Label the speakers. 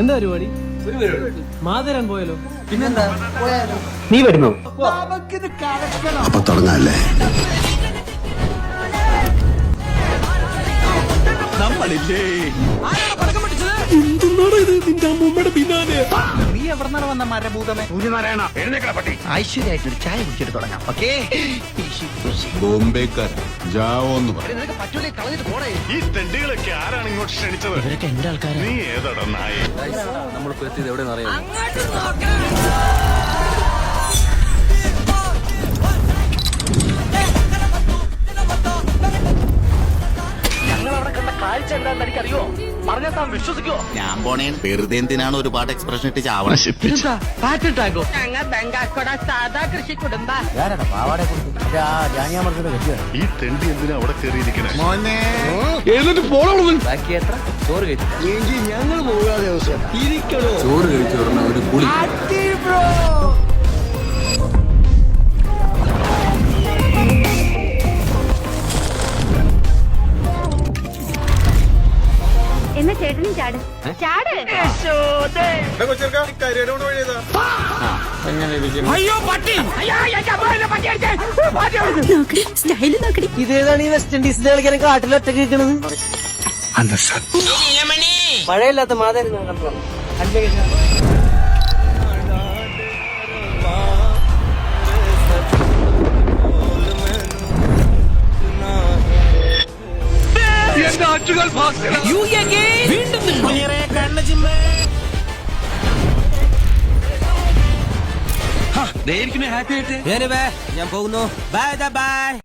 Speaker 1: എന്താ പരിപാടി? മാതരാൻ പോയല്ലോ.
Speaker 2: പിന്നെന്താ?
Speaker 3: നീ വരുന്നു?
Speaker 4: അപ്പൊ തുടങ്ങാല്ലേ?
Speaker 5: നമ്മളില്ലേ
Speaker 2: നീ എവിടെന്നാണ് വന്ന മരഭൂതമേ? ഐശ്വര്യായിട്ടൊരു ചായ കുടിച്ചിട്ട് തുടങ്ങാം. ഓക്കേ,
Speaker 4: ബോംബേക്കാർ ജാവോന്ന് പറയും.
Speaker 2: നിനക്ക് പറ്റൂലേ, കളഞ്ഞിട്ട് പോടേ.
Speaker 5: ഈ തെണ്ടികളൊക്കെ ആരാണ് ഇങ്ങോട്ട് ക്ഷണിച്ചത്?
Speaker 2: ഇവരൊക്കെ എന്റെ ആൾക്കാരാ.
Speaker 5: നീ ഏതാടാ നായ?
Speaker 1: നമ്മളിപ്പോ എത്തിയത് എവിടെ അറിയാം?
Speaker 6: ഞാൻ പോണേ വെറുതെ എന്തിനാണ് ഒരുപാട് എക്സ്പ്രഷൻ ഇട്ട് ചാവണം.
Speaker 5: ഈ തെണ്ടി എന്തിനാ അവിടെ കയറിയിരിക്കണേ?
Speaker 1: ബാക്കി എത്ര ചോറ് കഴിച്ചു? ചോറ് കഴിച്ചു പറഞ്ഞ ഒരു കുളി.
Speaker 7: എന്നാ ചേട്ടനും ചാട് ചാട്. സ്റ്റൈല് നോക്കടി.
Speaker 1: ഇതേതാണ് ഈ വെസ്റ്റ് ഇൻഡീസിന്റെ കളിക്കാൻ കാട്ടിൽ ഒറ്റക്ക് നിൽക്കണത്? മഴയില്ലാത്ത മാതായിരുന്നു കണ്ടോ?
Speaker 2: ഹാപ്പി ആയിട്ട്
Speaker 1: ഞാൻ പോകുന്നു. Bye bye.